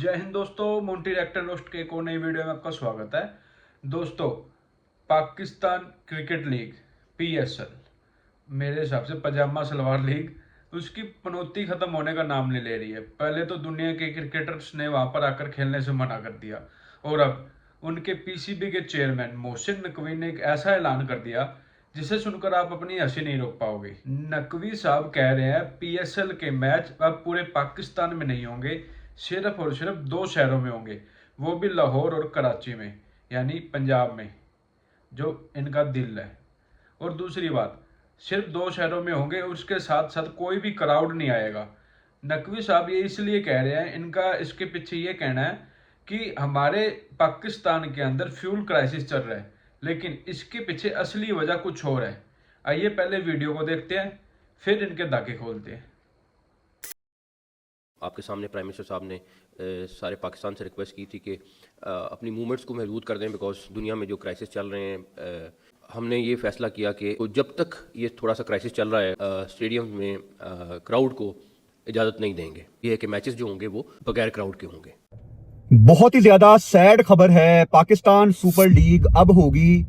जय हिंद दोस्तों, Monty rector roast के एक और नई वीडियो में आपका स्वागत है। दोस्तों, पाकिस्तान क्रिकेट लीग पीएसएल, मेरे हिसाब से पजामा सलवार लीग, उसकी पनौती खत्म होने का नाम नहीं ले रही है। पहले तो दुनिया के क्रिकेटर्स ने वहां पर आकर खेलने से मना कर दिया और अब उनके पीसीबी के चेयरमैन मोहसिन नकवी ने एक ऐसा ऐलान कर दिया जिसे सुनकर आप अपनी हंसी नहीं रोक पाओगे। नकवी साहब कह रहे हैं पीएसएल के मैच अब पूरे पाकिस्तान में नहीं होंगे, सिर्फ और सिर्फ दो शहरों में होंगे, वो भी लाहौर और कराची में, यानी पंजाब में, जो इनका दिल है। और दूसरी बात, सिर्फ दो शहरों में होंगे, उसके साथ साथ कोई भी क्राउड नहीं आएगा। नकवी साहब ये इसलिए कह रहे हैं, इनका इसके पीछे ये कहना है कि हमारे पाकिस्तान के अंदर फ्यूल क्राइसिस चल रहा है, लेकिन इसके पीछे असली वजह कुछ और है। आइए पहले वीडियो को देखते हैं, फिर इनके धागे खोलते हैं। आपके सामने प्राइम मिनिस्टर साहब ने सारे पाकिस्तान से रिक्वेस्ट की थी कि अपनी मूवमेंट्स को महदूद कर दें, बिकॉज दुनिया में जो क्राइसिस चल रहे हैं, हमने ये फैसला किया कि जब तक ये थोड़ा सा क्राइसिस चल रहा है स्टेडियम में क्राउड को इजाज़त नहीं देंगे। ये है कि मैचेस जो होंगे वो बगैर क्राउड के होंगे। बहुत ही ज्यादा सैड खबर है। पाकिस्तान सुपर लीग अब होगी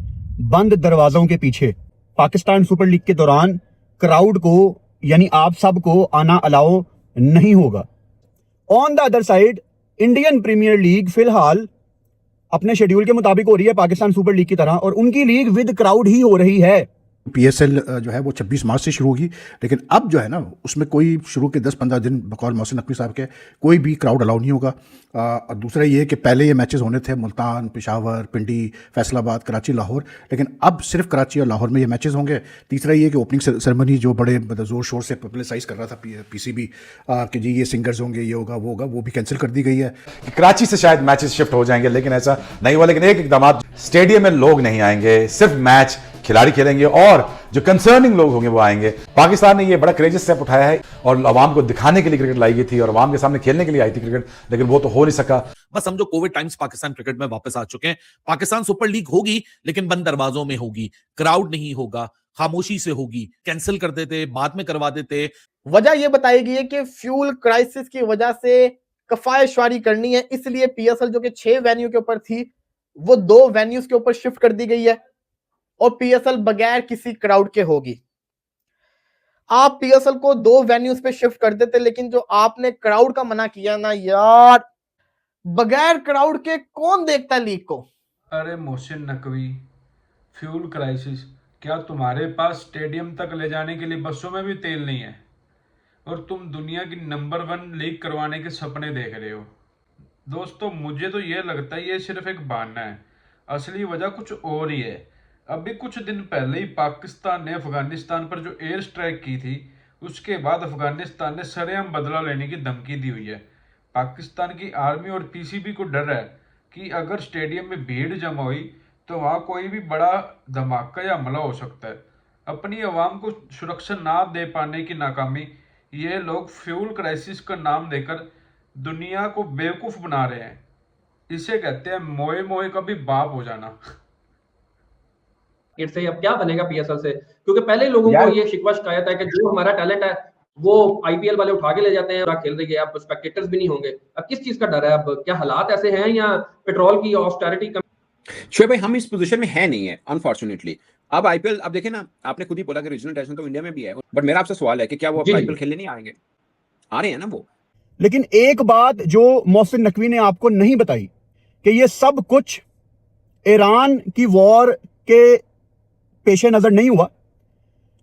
बंद दरवाजों के पीछे। पाकिस्तान सुपर लीग के दौरान क्राउड को यानी आप सबको आना अलाउ नहीं होगा। On the other side Indian Premier League फिलहाल अपने शेड्यूल के मुताबिक हो रही है पाकिस्तान सुपर लीग की तरह, और उनकी लीग विद क्राउड ही हो रही है। पीएसएल जो है वो 26 मार्च से शुरू होगी, लेकिन अब जो है ना उसमें कोई शुरू के 10-15 दिन बकौल मोहसिन नकवी साहब के कोई भी क्राउड अलाउ नहीं होगा। और दूसरा ये है कि पहले ये मैचेस होने थे मुल्तान, पेशावर, पिंडी, फैसलाबाद, कराची, लाहौर, लेकिन अब सिर्फ कराची और लाहौर में ये मैचेस होंगे। तीसरा ये कि ओपनिंग सेरेमनी जो बड़े ज़ोर शोर से पब्लिसाइज कर रहा था पीसीबी कि जी ये सिंगर्स होंगे, ये होगा, वो होगा, वो भी कैंसिल कर दी गई है। कराची से शायद मैचेस शिफ्ट हो जाएंगे, लेकिन ऐसा नहीं हुआ। लेकिन एक इकदाम, स्टेडियम में लोग नहीं आएंगे, सिर्फ मैच खिलाड़ी खेलेंगे और जो कंसर्निंग लोग होंगे वो आएंगे। पाकिस्तान ने ये बड़ा क्रेजियस स्टेप उठाया है और आवाम को दिखाने के लिए क्रिकेट लाई गई थी और आवाम के सामने खेलने के लिए आई थी क्रिकेट, लेकिन वो तो हो नहीं सका। बस समझो कोविड टाइम्स पाकिस्तान क्रिकेट में वापस आ चुके हैं। पाकिस्तान सुपर लीग होगी लेकिन बंद दरवाजों में होगी, क्राउड नहीं होगा, खामोशी से होगी। कैंसिल कर देते, बाद में करवा देते। वजह यह बताई गई है कि फ्यूल क्राइसिस की वजह से कफायशवारी करनी है, इसलिए पीएसएल जो कि 6 वेन्यू के ऊपर थी वो 2 वेन्यूज के ऊपर शिफ्ट कर दी गई है और पीएसएल बगैर किसी क्राउड के होगी। आप पीएसएल को 2 वेन्यूज पे शिफ्ट कर देते, लेकिन जो आपने क्राउड का मना किया ना यार, बगैर क्राउड के कौन देखता है लीग को। अरे मोहसिन नकवी, फ्यूल क्राइसिस, क्या तुम्हारे पास स्टेडियम तक ले जाने के लिए बसों में भी तेल नहीं है और तुम दुनिया की नंबर 1 लीग करवाने के सपने देख रहे हो? दोस्तों, मुझे तो ये लगता है ये सिर्फ एक बहाना है, असली वजह कुछ और ही है। अभी कुछ दिन पहले ही पाकिस्तान ने अफगानिस्तान पर जो एयर स्ट्राइक की थी, उसके बाद अफगानिस्तान ने सरेआम बदला लेने की धमकी दी हुई है। पाकिस्तान की आर्मी और पीसीबी को डर है कि अगर स्टेडियम में भीड़ जमा हुई तो वहां कोई भी बड़ा धमाका या हमला हो सकता है। अपनी आवाम को सुरक्षा ना दे पाने की नाकामी, ये लोग फ्यूल क्राइसिस का नाम देकर दुनिया को बेवकूफ बना रहे हैं। इसे कहते हैं मोए मोए का भी बाप हो जाना। से अब क्या बनेगा पीएसएल से, क्योंकि पहले लोगों को ये शिकवा शिकायत है कि जो हमारा टैलेंट है वो आईपीएल वाले उठा के ले जाते हैं और खेल रही है, अब स्पेक्टेटर्स भी नहीं होंगे। अब किस चीज का डर है? अब क्या हालात ऐसे हैं या पेट्रोल की ऑस्टेरिटी? शोएब भाई, हम इस पोजीशन में है नहीं है अनफॉर्चुनेटली। अब आईपीएल, अब देखें ना, आपने खुद ही बोला कि रीजनल इंटरनेशनल तो इंडिया में भी है, बट मेरा आपसे सवाल है कि क्या वो आईपीएल खेलने नहीं आएंगे? आ रहे हैं ना वो। लेकिन एक बात जो मोहसिन नकवी ने आपको नहीं बताई कि ये सब कुछ ईरान की वॉर के पेशे नजर नहीं हुआ।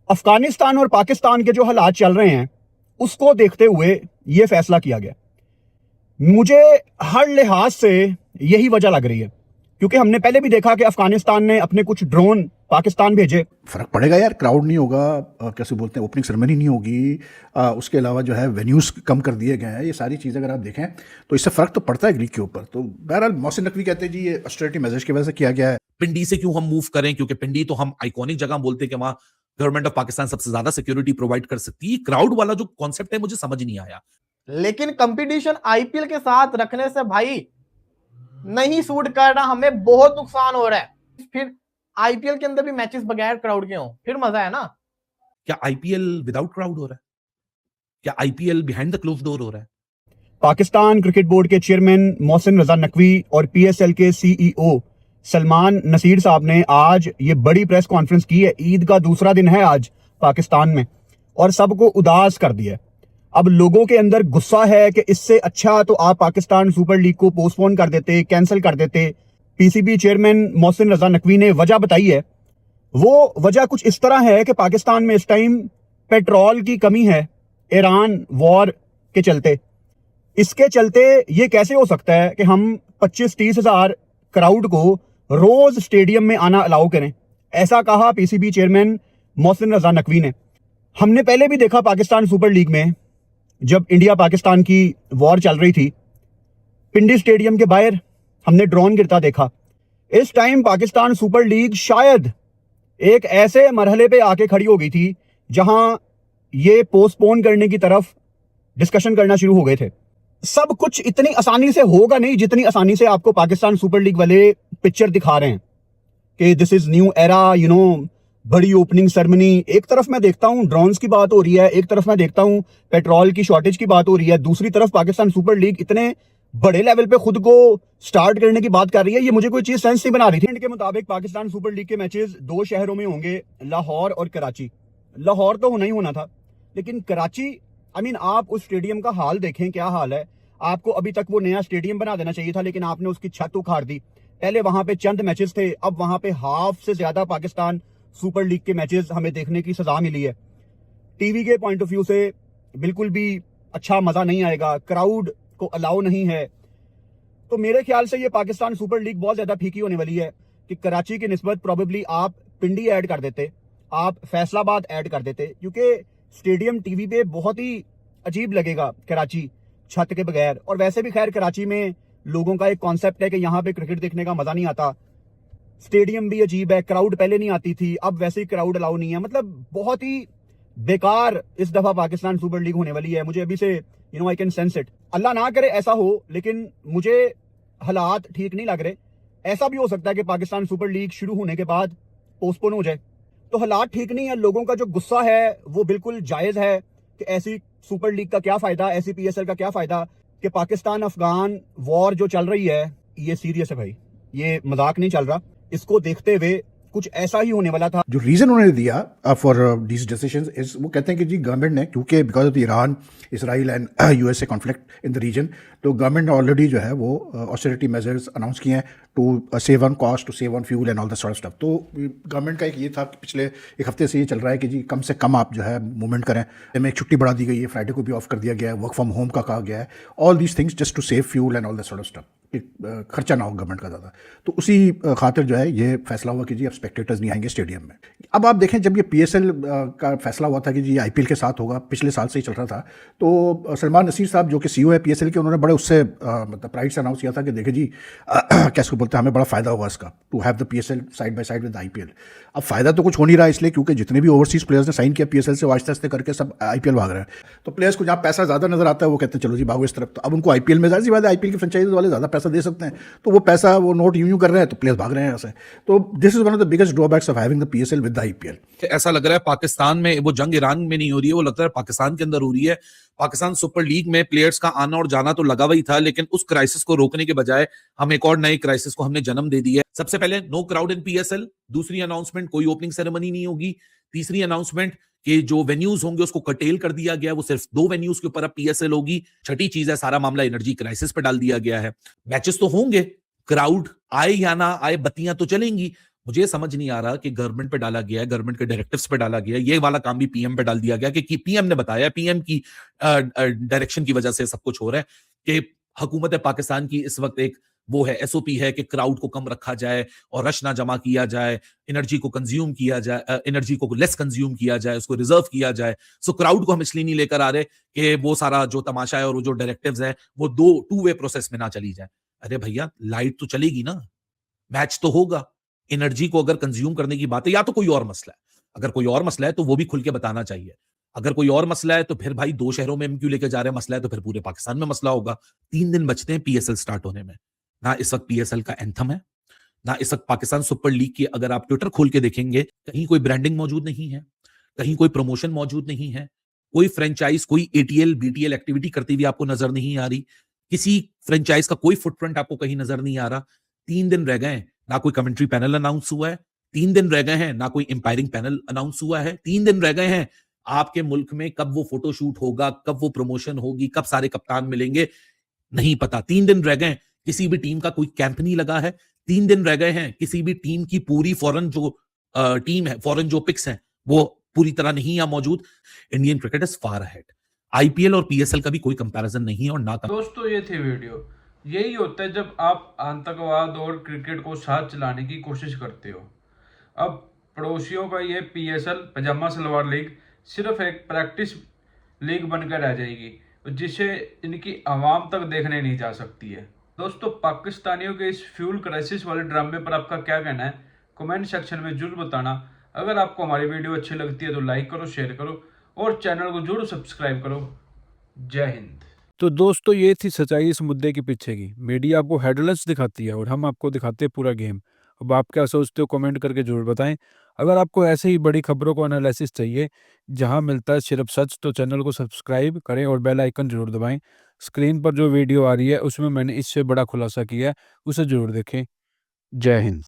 अफगानिस्तान और पाकिस्तान के जो हालात चल रहे हैं उसको देखते हुए यह फैसला किया गया। मुझे हर लिहाज से यही वजह लग रही है, क्योंकि हमने पहले भी देखा कि अफगानिस्तान ने अपने कुछ ड्रोन पाकिस्तान भेजे। फर्क पड़ेगा यार, क्राउड नहीं होगा, कैसे बोलते हैं, ओपनिंग सेरेमनी नहीं होगी, उसके अलावा जो है वेन्यूज कम कर दिए गए हैं। ये सारी चीज़ें अगर आप देखें तो इससे फर्क तो पड़ता है लीग के ऊपर। तो बहरहाल मोहसिन नकवी कहते हैं जी ये ऑस्टेरिटी मेजर्स की वजह से किया गया है। पिंडी से क्यों हम मूव करें? क्योंकि पिंडी तो हम आइकॉनिक जगह बोलते हैं कि वहां गवर्नमेंट ऑफ पाकिस्तान सबसे ज्यादा सिक्योरिटी प्रोवाइड कर सकती है। क्राउड वाला जो कॉन्सेप्ट है मुझे समझ नहीं आया। लेकिन कंपटीशन आईपीएल के साथ रखने से भाई नहीं सूट कर रहा, हमें बहुत नुकसान हो रहा है। फिर आईपीएल के अंदर भी मैचेस बगैर क्राउड के हों, फिर मजा है ना। क्या आईपीएल विदाउट क्राउड हो रहा है? क्या IPL behind the close door हो रहा है? पाकिस्तान क्रिकेट बोर्ड के चेयरमैन मोहसिन रजा नकवी और पीएसएल के सीईओ सलमान नसीर साहब ने आज ये बड़ी प्रेस कॉन्फ्रेंस की है। ईद का दूसरा दिन है आज पाकिस्तान में और सबको उदास कर दिया है। अब लोगों के अंदर गुस्सा है कि इससे अच्छा तो आप पाकिस्तान सुपर लीग को पोस्टपोन कर देते, कैंसिल कर देते। पीसीबी चेयरमैन मोहसिन रजा नकवी ने वजह बताई है। वो वजह कुछ इस तरह है कि पाकिस्तान में इस टाइम पेट्रोल की कमी है ईरान वॉर के चलते। इसके चलते ये कैसे हो सकता है कि हम 25-30 हजार क्राउड को रोज स्टेडियम में आना अलाउ करें, ऐसा कहा पीसीबी चेयरमैन मोहसिन रजा नकवी ने। हमने पहले भी देखा पाकिस्तान सुपर लीग में जब इंडिया पाकिस्तान की वॉर चल रही थी, पिंडी स्टेडियम के बाहर हमने ड्रोन गिरता देखा। इस टाइम पाकिस्तान सुपर लीग शायद एक ऐसे मरहले पे आके खड़ी हो गई थी जहां ये पोस्टपोन करने की तरफ डिस्कशन करना शुरू हो गए थे। सब कुछ इतनी आसानी से होगा नहीं जितनी आसानी से आपको पाकिस्तान सुपर लीग वाले पिक्चर दिखा रहे हैं कि this is new era, you know, बड़ी ओपनिंग सेरेमनी। एक तरफ मैं देखता हूं ड्रोन्स की बात हो रही है, एक तरफ मैं देखता हूं पेट्रोल की शॉर्टेज की बात हो रही है, दूसरी तरफ पाकिस्तान सुपर लीग इतने बड़े लेवल पे खुद को स्टार्ट करने की बात कर रही है। ये मुझे कोई चीज सेंस नहीं बना रही थी। के मुताबिक पाकिस्तान सुपर लीग के मैचेस 2 शहरों में होंगे, लाहौर और कराची। लाहौर तो होना ही होना था, लेकिन कराची, आप उस स्टेडियम का हाल देखें, क्या हाल है। आपको अभी तक वो नया स्टेडियम बना देना चाहिए था, लेकिन आपने उसकी छत उखाड़ दी। पहले वहां पे चंद मैचेस थे, अब वहां पे हाफ से ज्यादा पाकिस्तान सुपर लीग के मैचेस हमें देखने की सजा मिली है। टीवी के पॉइंट ऑफ व्यू से बिल्कुल भी अच्छा मजा नहीं आएगा, क्राउड को अलाउ नहीं है। तो मेरे ख्याल से ये पाकिस्तान सुपर लीग बहुत ज्यादा फीकी होने वाली है कि कराची की निस्बत प्रोबेबली आप पिंडी ऐड कर देते, आप फैसलाबाद ऐड कर देते, क्योंकि स्टेडियम टीवी पे बहुत ही अजीब लगेगा कराची छत के बगैर। और वैसे भी खैर कराची में लोगों का एक कॉन्सेप्ट है कि यहाँ पे क्रिकेट देखने का मजा नहीं आता। स्टेडियम भी अजीब है, क्राउड पहले नहीं आती थी, अब वैसे ही क्राउड अलाउ नहीं है। मतलब बहुत ही बेकार इस दफा पाकिस्तान सुपर लीग होने वाली है। मुझे अभी से आई कैन सेंस इट। अल्लाह ना करे ऐसा हो, लेकिन मुझे हालात ठीक नहीं लग रहे। ऐसा भी हो सकता है कि पाकिस्तान सुपर लीग शुरू होने के बाद पोस्टपोन हो जाए। तो हालात ठीक नहीं है, लोगों का जो गुस्सा है वो बिल्कुल जायज है कि ऐसी सुपर लीग का क्या फायदा, ऐसी पीएसएल का क्या फायदा कि पाकिस्तान अफगान वॉर जो चल रही है ये सीरियस है भाई, ये मजाक नहीं चल रहा। इसको देखते हुए कुछ ऐसा ही होने वाला था। जो रीजन उन्होंने दिया फॉर दीज डिसीजंस इज, वो कहते हैं कि जी गवर्नमेंट ने, क्योंकि because of Iran, Israel and USA conflict in the region, तो गवर्नमेंट ने ऑलरेडी जो है वो ऑस्टेरिटी मेजर्स अनाउंस किए हैं to save on cost, to save on fuel and all the sort of stuff. तो गवर्नमेंट का एक ये था कि पिछले एक हफ्ते से ये चल रहा है कि जी कम से कम आप जो है मूवमेंट करें। में एक छुट्टी बढ़ा दी गई है, फ्राइडे को भी ऑफ कर दिया गया है, वर्क फ्रॉम होम का कहा गया है, all these things just to save fuel and all the sort of stuff, खर्चा ना हो गवर्नमेंट का ज़्यादा। तो उसी खातिर जो है ये फैसला हुआ कि जी अब स्पेक्टेटर्स नहीं आएंगे स्टेडियम में। अब आप देखें, जब ये पीएसएल का फैसला हुआ था कि जी आईपीएल के साथ होगा, पिछले साल से ही चल रहा था, तो सलमान नसीर साहब जो कि सीईओ है पीएसएल के, उन्होंने बड़े उससे मतलब प्राइड से अनाउंस किया था कि देखिए जी कैसे बोलते हैं, हमें बड़ा फायदा होगा इसका, to have the PSL side by side with IPL. अब फायदा तो कुछ हो नहीं रहा, इसलिए क्योंकि जितने भी ओवरसीज प्लेयर्स ने साइन किया पीएसएल से, वो आहिस्ते आहिस्ते करके सब आईपीएल भाग रहे हैं। तो प्लेयर्स को जहाँ पैसा ज़्यादा नजर आता है वो कहते हैं चलो जी भागो इस तरफ। तो अब उनको आईपीएल में, ज़ाहिर सी बात है आईपीएल के फ्रेंचाइज वाले ज़्यादा पैसा दे सकते हैं, तो वो पैसा वो नोट यूं कर रहे हैं, तो प्लेयर्स भाग रहे हैं ऐसे। तो this is one of the biggest drawbacks of having the PSL with the IPL. ऐसा लग रहा है पाकिस्तान में वो जंग ईरान में नहीं हो रही है, वो लगता है पाकिस्तान के अंदर हो रही है। पाकिस्तान सुपर लीग में प्लेयर्स का आना और जाना तो लगा हुआ था, लेकिन उस क्राइसिस को रोकने के बजाय हम एक और नए क्राइसिस को हमने जन्म दे दिया है। सबसे पहले नो क्राउड इन पीएसएल, दूसरी अनाउंसमेंट कोई ओपनिंग सेरेमनी नहीं होगी, तीसरी अनाउंसमेंट कि जो वेन्यूज होंगे उसको कटेल कर दिया गया, वो सिर्फ 2 वेन्यूज के ऊपर अब पीएसएल होगी। छठी चीज है, सारा मामला एनर्जी क्राइसिस पे डाल दिया गया है। मैचेस तो होंगे, क्राउड आए या ना आए, बत्तियां तो चलेंगी। मुझे समझ नहीं आ रहा कि गवर्नमेंट पे डाला गया है, गवर्नमेंट के डायरेक्टिव्स पे डाला गया है, ये वाला काम भी पीएम पे डाल दिया गया कि पीएम ने बताया, पीएम की डायरेक्शन की वजह से सब कुछ हो रहा है कि हुकूमत पाकिस्तान की इस वक्त एक वो है एसओपी है कि क्राउड को कम रखा जाए और रश ना जमा किया जाए, एनर्जी को कंज्यूम किया जाए, एनर्जी को लेस कंज्यूम किया जाए, उसको रिजर्व किया जाए। सो क्राउड को हम इसलिए नहीं लेकर आ रहे कि वो सारा जो तमाशा है और वो जो डायरेक्टिव्स है वो 2 वे प्रोसेस में ना चली जाए। अरे भैया लाइट तो चलेगी ना, मैच तो होगा। एनर्जी को अगर कंज्यूम करने की बात है, या तो कोई और मसला है, अगर कोई और मसला है तो वो भी खुल के बताना चाहिए। अगर कोई और मसला है तो फिर भाई 2 शहरों में हम क्यों लेके जा रहे हैं, मसला है तो फिर पूरे पाकिस्तान में मसला होगा। 3 दिन बचते हैं पीएसएल स्टार्ट होने में, ना इस वक्त पीएसएल का एंथम है, ना इस वक्त पाकिस्तान सुपर लीग की अगर आप ट्विटर खोल के देखेंगे कहीं कोई ब्रांडिंग मौजूद नहीं है, कहीं कोई प्रमोशन मौजूद नहीं है, कोई फ्रेंचाइज, कोई एटीएल बीटीएल एक्टिविटी करती हुई आपको नजर नहीं आ रही, किसी फ्रेंचाइज का कोई फुटप्रिंट आपको कहीं नजर नहीं आ रहा। 3 दिन रह गए हैं, ना कोई कमेंट्री पैनल अनाउंस हुआ है, 3 दिन रह गए हैं, ना कोई एम्पायरिंग पैनल अनाउंस हुआ है, 3 दिन रह गए हैं, आपके मुल्क में कब वो फोटोशूट होगा, कब वो प्रमोशन होगी, कब सारे कप्तान मिलेंगे, नहीं पता। 3 दिन रह गए, किसी भी टीम का कोई कैंप नहीं लगा है। 3 दिन रह गए हैं, किसी भी टीम की पूरी फॉरेन जो टीम है, फॉरेन जो पिक्स हैं, वो पूरी तरह नहीं है मौजूद। Indian cricket is far ahead. IPL और पीएसएल का भी कोई कंपैरिजन नहीं है और ना दोस्तों ये थी वीडियो। यही होता है जब आप आतंकवाद और क्रिकेट को साथ चलाने की कोशिश करते हो। अब पड़ोसियों का ये पीएसएल पजामा सलवार लीग सिर्फ एक प्रैक्टिस लीग बनकर रह जाएगी, जिसे इनकी आवाम तक देखने नहीं जा सकती है। दोस्तों, पाकिस्तानियों के इस फ्यूल क्राइसिस वाले ड्रामे पर आपका क्या कहना है, कमेंट सेक्शन में जरूर बताना। अगर आपको हमारी वीडियो अच्छी लगती है तो लाइक करो, शेयर करो और चैनल को जरूर सब्सक्राइब करो। जय हिंद। तो दोस्तों, ये थी सच्चाई इस मुद्दे के पीछे की। मीडिया आपको हेडलाइंस दिखाती है और हम आपको दिखाते हैं पूरा गेम। अब आप क्या सोचते हो, कमेंट करके जरूर बताएं। अगर आपको ऐसे ही बड़ी खबरों को एनालिसिस चाहिए जहां मिलता है सिर्फ सच, तो चैनल को सब्सक्राइब करें और बेल आइकन जरूर दबाएं। स्क्रीन पर जो वीडियो आ रही है उसमें मैंने इससे बड़ा खुलासा किया है, उसे जरूर देखें। जय हिंद।